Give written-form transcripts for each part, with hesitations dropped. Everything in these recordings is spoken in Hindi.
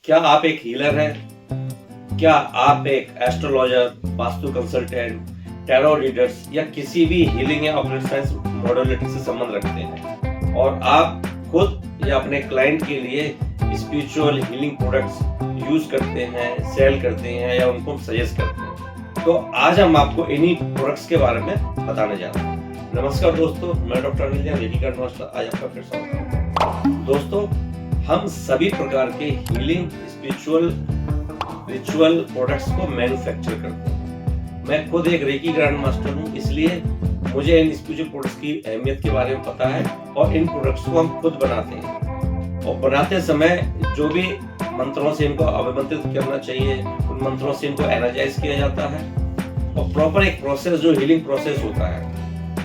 क्या आप एक हीलर हैं? क्या आप एक astrologer, vastu consultant, tarot readers या किसी भी हीलिंग या ऑकल्ट साइंस मॉडलिटी से संबंध रखते हैं और आप खुद या अपने क्लाइंट के लिए स्पिरिचुअल हीलिंग प्रोडक्ट्स यूज करते हैं, सेल करते हैं या उनको सजेस्ट करते हैं, तो आज हम आपको इन्हीं प्रोडक्ट्स के बारे में बताने जा रहे हैं। नमस्कार दोस्तों, मैं doctor Anil Jain, lady card master, आज आपका फिर स्वागत है। दोस्तों, हम सभी प्रकार के हीलिंग, स्पिरिचुअल, रिचुअल प्रोडक्ट्स को मैन्युफैक्चर करते हैं। मैं खुद एक रेकी ग्रैंड मास्टर हूँ, इसलिए मुझे इन स्पिरिचुअल प्रोडक्ट्स की अहमियत के बारे में पता है और इन प्रोडक्ट्स को हम खुद बनाते हैं। और बनाते समय जो भी मंत्रों से इनको अभिमंत्रित करना चाहिए, उन मंत्रों से इनको एनर्जाइज किया जाता है और प्रॉपर एक प्रोसेस जो हीलिंग प्रोसेस होता है,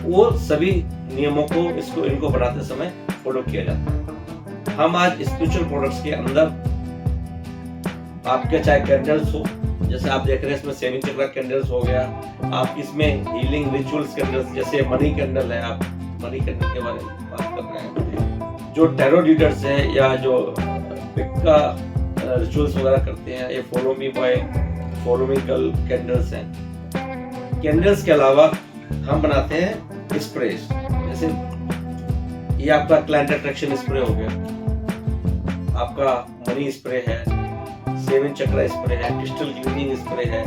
वो सभी नियमों को इनको बनाते समय फॉलो किया जाता है। हम आज स्पिरिचुअल प्रोडक्ट्स के अंदर आपके चाहे कैंडल्स हो, जैसे आप देख रहे हैं इसमें सेवन चक्रा कैंडल्स हो गया, आप इसमें हीलिंग रिचुअल्स कैंडल्स जैसे मनी कैंडल है, आप मनी कैंडल के बारे में बात कर रहे हैं, जो टैरो रीडर्स हैं या जो विक्का रिचुअल्स वगैरह करते हैं, ये follow me boy, follow me girl candles हैं। कैंडल्स के अलावा हम बनाते हैं स्प्रेस, जैसे ये आपका क्लाइंट अट्रैक्शन स्प्रे हो गया, आपका मनी स्प्रे है, सेवन चक्रा स्प्रे है, क्रिस्टल क्लीनिंग स्प्रे है,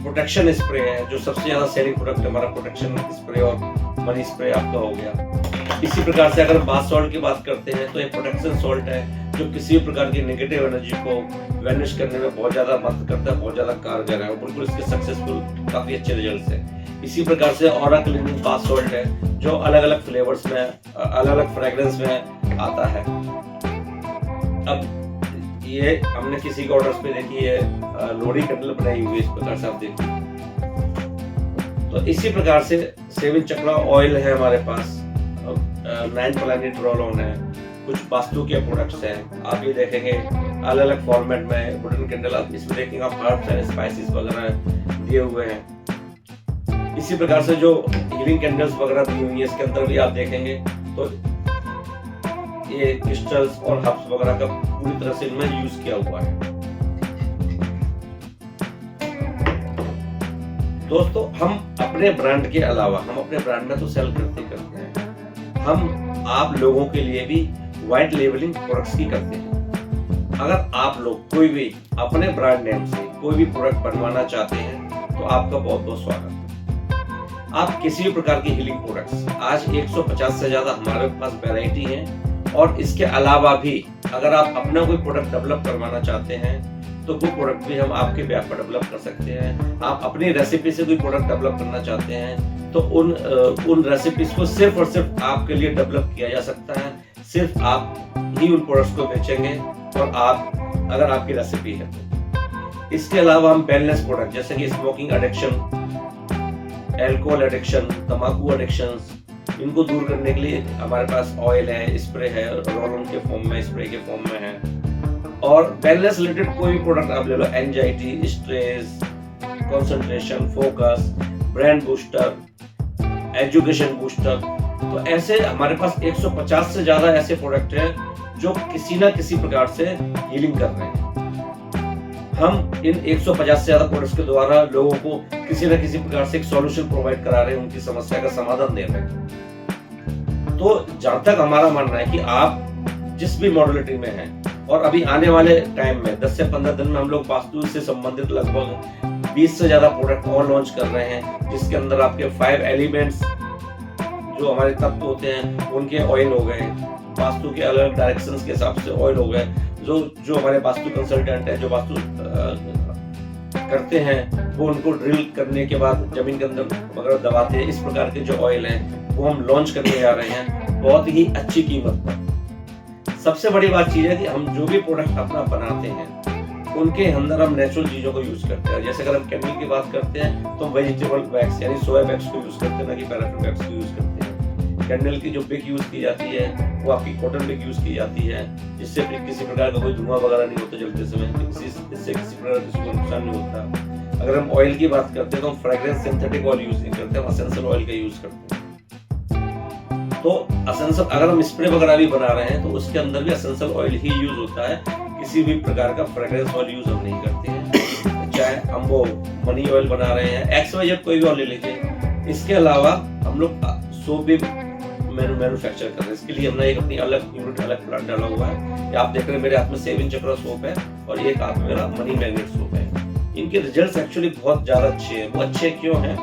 प्रोटेक्शन स्प्रे है, जो सबसे ज्यादा सेलिंग प्रोडक्ट हमारा प्रोटेक्शन स्प्रे और मनी स्प्रे आपका हो गया। इसी प्रकार से अगर बाथ सॉल्ट की बात करते हैं तो ये प्रोटेक्शन सॉल्ट है, जो किसी भी प्रकार की नेगेटिव एनर्जी को वैनिश करने में बहुत ज्यादा मदद करता है, बहुत ज्यादा कारगर है और बिल्कुल इसके सक्सेसफुल काफी अच्छे रिजल्ट्स हैं। इसी प्रकार से ऑरा क्लीनिंग बाथ सॉल्ट है, जो अलग अलग फ्लेवर्स में, अलग अलग फ्रेग्रेंस में आता है। अब ये हमने किसी के ऑर्डर्स पे देखी है लोरी कैंडल बनाई हुई, इस प्रकार से आप देखिए। तो इसी प्रकार से सेवन चक्रा ऑयल है हमारे पास, 9 प्लैनेट रोल ऑन है, कुछ वास्तु के प्रोडक्ट्स हैं, आप ये देखेंगे अलग अलग फॉर्मेट में वुडन कैंडल, आप इसमें देखेंगे आप हर्ब्स एंड स्पाइसेस वगैरह दिए हुए हैं। इसी प्रकार से जो हीलिंग कैंडल्स वगैरह दी हुई है, इसके अंदर भी आप देखेंगे तो ये क्रिस्टल्स और हर्ब्स वगैरह का पूरी तरह से इनमें यूज किया हुआ है। दोस्तों, हम अपने ब्रांड के अलावा, हम अपने ब्रांड में तो सेल करते हैं, हम आप लोगों के लिए भी व्हाइट लेबलिंग प्रोडक्ट्स की करते हैं। अगर आप लोग कोई भी अपने ब्रांड नेम से कोई भी प्रोडक्ट बनवाना चाहते हैं तो आपका बहुत बहुत स्वागत है। आप किसी भी प्रकार की हीलिंग प्रोडक्ट्स, आज 150 से ज्यादा हमारे पास वैरायटी है और इसके अलावा भी अगर आप अपना कोई प्रोडक्ट डेवलप करवाना चाहते हैं तो वो प्रोडक्ट भी हम आपके बेhalf पर डेवलप कर सकते हैं। आप अपनी रेसिपी से कोई प्रोडक्ट डेवलप करना चाहते हैं तो उन रेसिपीज को सिर्फ और सिर्फ आपके लिए डेवलप किया जा सकता है। सिर्फ आप ही उन प्रोडक्ट्स को बेचेंगे और आप, अगर आपकी रेसिपी है तो। इसके अलावा हम वेलनेस प्रोडक्ट जैसे कि स्मोकिंग एडिक्शन, एल्कोहल एडिक्शन, तंबाकू एडिक्शन, इनको दूर करने के लिए हमारे पास ऑयल है, स्प्रे है, रोल ऑन के फॉर्म में, स्प्रे के फॉर्म में है। और वेलनेस रिलेटेड कोई भी प्रोडक्ट आप ले लो, anxiety, stress, concentration, focus, brain booster, education booster, तो ऐसे हमारे पास 150 से ज्यादा ऐसे प्रोडक्ट हैं जो किसी ना किसी प्रकार से हीलिंग कर रहे हैं। हम इन 150 से ज्यादा प्रोडक्ट्स के द्वारा लोगों को किसी न किसी प्रकार से एक सॉल्यूशन प्रोवाइड करा रहे हैं, उनकी समस्या का समाधान दे रहे हैं। तो जहां तक हमारा मानना है कि आप जिस भी मॉडलिटी में हैं, और अभी आने वाले टाइम में 10 से 15 दिन में हम लोग वास्तु से संबंधित लगभग 20 से ज्यादा प्रोडक्ट और लॉन्च कर रहे हैं, जिसके अंदर आपके 5 एलिमेंट्स जो हमारे तत्व होते हैं उनके ऑयल हो गए, वास्तु के अलग डायरेक्शंस के हिसाब से ऑयल हो गए, जो हमारे वास्तु कंसल्टेंट है, जो वास्तु करते हैं, वो उनको ड्रिल करने के बाद जमीन के अंदर वगैरह दबाते हैं। इस प्रकार के जो ऑयल हैं वो हम लॉन्च करने जा रहे हैं बहुत ही अच्छी कीमत पर। सबसे बड़ी बात चीज है कि हम जो भी प्रोडक्ट अपना बनाते हैं उनके अंदर हम नेचुरल चीजों को यूज करते हैं। जैसे अगर हम कैंडल की बात करते हैं तो वेजिटेबल वैक्स यानी सोया वैक्स को यूज करते हैं, ना कि पैराफिन वैक्स को यूज करते हैं। कैंडल की जो विक यूज की जाती है वो आपकी कॉटन विक यूज की जाती है, जिससे किसी प्रकार का कोई धुआं वगैरह नहीं होता जलते समय, इससे किसी प्रकार किसी को नुकसान नहीं होता। अगर हम ऑयल की बात करते हैं तो हम फ्रेग्रेंस सिंथेटिक ऑयल यूज नहीं करते, हम एसेंशियल ऑयल का यूज करते हैं। तो एसेंशियल, अगर हम स्प्रे वगैरह भी बना रहे हैं तो उसके अंदर भी एसेंशियल ऑयल ही यूज होता है, किसी भी प्रकार का फ्रेग्रेंस ऑयल यूज हम नहीं करते हैं। चाहे हम वो मनी ऑयल बना रहे हैं, XYZ कोई भी ऑयल ले लीजिए। इसके अलावा हम लोग सोप भी मैन्युफैक्चर कर रहे हैं। इसके लिए हमने एक अपनी अलग यूनिट, अलग प्लांट डाला हुआ है। आप देख रहे हैं मेरे हाथ में 7 चक्रा सोप है और एक हाथ में मेरा मनी मैग्नेट सोप है। इनके रिजल्ट्स एक्चुअली बहुत ज्यादा अच्छे हैं। वो अच्छे क्यों हैं?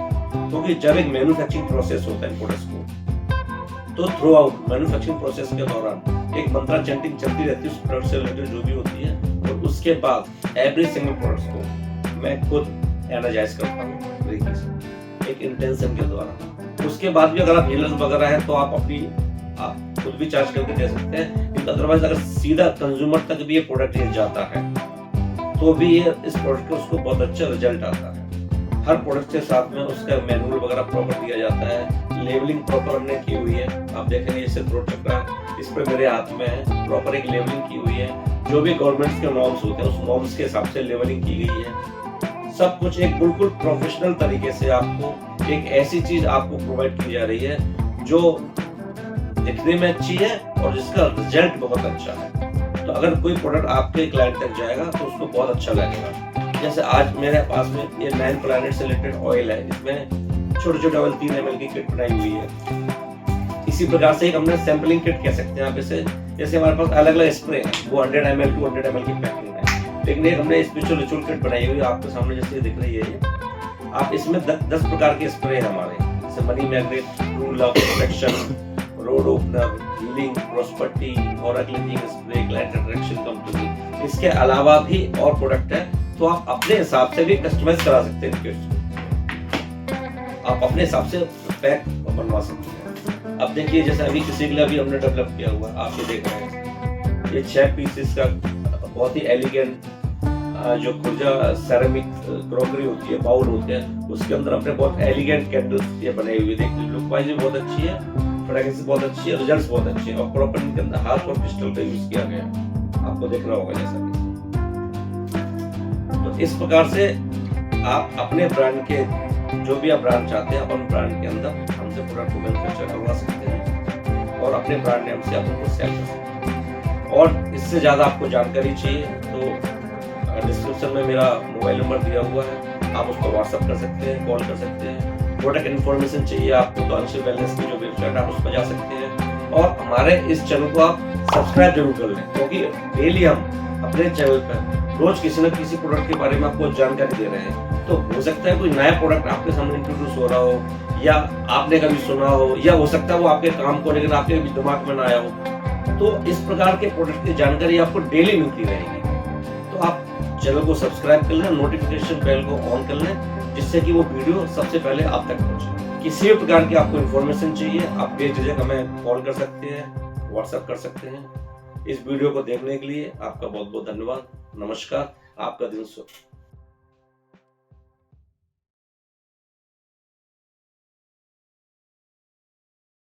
क्योंकि जब एक मैन्युफैक्चरिंग प्रोसेस होता है प्रोडक्ट्स को, तो थ्रू आउट मैन्युफैक्चरिंग प्रोसेस के दौरान एक मंत्रा चैंटिंग चलती रहती है उस प्रोडक्ट से रिलेटेड जो भी होती है, और उसके बाद एवरी सिंगल प्रोडक्ट्स को मैं खुद एनर्जाइज करता हूँ रेकी से, एक इंटेंशन के द्वारा। उसके बाद भी अगर आप हीलर्स वगैरह है तो आप खुद भी चार्ज करके दे सकते हैं। लेकिन अदरवाइज अगर सीधा कंज्यूमर तक भी ये प्रोडक्ट जाता है तो भी ये इस प्रोडक्ट का उसको बहुत अच्छा रिजल्ट आता है। हर प्रोडक्ट के साथ में उसका मैनुअल वगैरह प्रॉपर दिया जाता है, लेबलिंग प्रॉपर हमने की हुई है। आप देखेंगे जैसे थ्रोट चक्रा इस पर मेरे हाथ में है, प्रॉपर एक लेबलिंग की हुई है। जो भी गवर्नमेंट के नॉर्म्स होते हैं उस नॉर्म्स के हिसाब से लेबलिंग की गई है। सब कुछ एक बिल्कुल प्रोफेशनल तरीके से आपको एक ऐसी चीज आपको प्रोवाइड की जा रही है जो दिखने में अच्छी है और जिसका रिजल्ट बहुत अच्छा है। तो अगर कोई प्रोडक्ट आपके क्लाइंट तक जाएगा तो उसको बहुत अच्छा लगेगा। जैसे आज मेरे पास में ये 9 प्लैनेट से रिलेटेड ऑयल है, इसमें छोटे छोटे ऑयल 3 ml की किट बनाई हुई है। इसी प्रकार से एक हमने सैंपलिंग किट कह सकते हैं आप इसे। जैसे हमारे पास अलग अलग स्प्रे है, वो 100 ml 200 ml की पैकिंग है, लेकिन एक हमने स्पेशल रिचुअल किट बनाई हुई है आपके सामने जैसे दिख रही है। आप इसमें 10 प्रकार के स्प्रे है हमारे, जैसे money magnet, true love, protection, road opener, healing, prosperity, और cleaning spray, client attraction company. इसके अलावा भी और प्रोडक्ट है, तो आप अपने हिसाब से भी कस्टमाइज करा सकते हैं किट्स को। आप अपने हिसाब से पैक बनवा सकते हैं। अब देखिए जैसे अभी किसी के लिए अभी हमने डेवलप किया हुआ, आप ये देख रहे हैं, ये 6 पीसेस का बहुत ही एलिगेंट जो खुर्जा सेरेमिक क्रॉकरी होती है, बाउल होते हैं, उसके अंदर अपने बहुत एलिगेंट कैंडल्स ये बनाई हुई। देखिए लुक वाइज भी बहुत अच्छी है, फ्रेग्रेंस बहुत अच्छी है, रिजल्ट्स बहुत अच्छे हैं, और प्रॉपर इनके अंदर हार्प और क्रिस्टल का यूज किया गया है। आपको देख रहा होगा जैसा कि। तो इस प्रकार से आप अपने ब्रांड के जो भी आप ब्रांड चाहते हैं, अपन ब्रांड के अंदर हमसे प्रोडक्ट को मैन्युफैक्चर करवा सकते हैं और अपने ब्रांड नेम से आप उनको सेल कर सकते हैं। और इससे ज्यादा आपको जानकारी चाहिए तो डिस्क्रिप्शन में मेरा मोबाइल नंबर दिया हुआ है, आप उसको व्हाट्सएप कर सकते हैं, कॉल कर सकते हैं। प्रोडक्ट इन्फॉर्मेशन चाहिए आपको तो अंशुल वेलनेस की जो वेबसाइट आप उस पर जा सकते हैं। और हमारे इस चैनल को आप सब्सक्राइब जरूर कर लें, क्योंकि डेली हम अपने चैनल पर रोज किसी न किसी प्रोडक्ट के बारे में आपको जानकारी दे रहे हैं। तो हो सकता है कोई नया प्रोडक्ट आपके सामने इंट्रोड्यूस हो रहा हो, या आपने कभी सुना हो, या हो सकता है वो आपके काम को लेकर आपके दिमाग में ना आया हो। तो इस प्रकार के प्रोडक्ट की जानकारी आपको डेली मिलती रहेगी। तो आप चैनल को सब्सक्राइब कर लें, नोटिफिकेशन बेल को ऑन कर लें, जिससे कि वो वीडियो सबसे पहले आप तक पहुंचे। किसी भी प्रकार की आपको इन्फॉर्मेशन चाहिए, आप बेझिझक हमें कॉल कर सकते हैं, व्हाट्सएप कर सकते हैं। इस वीडियो को देखने के लिए आपका बहुत बहुत धन्यवाद। नमस्कार, आपका दिन शुभ।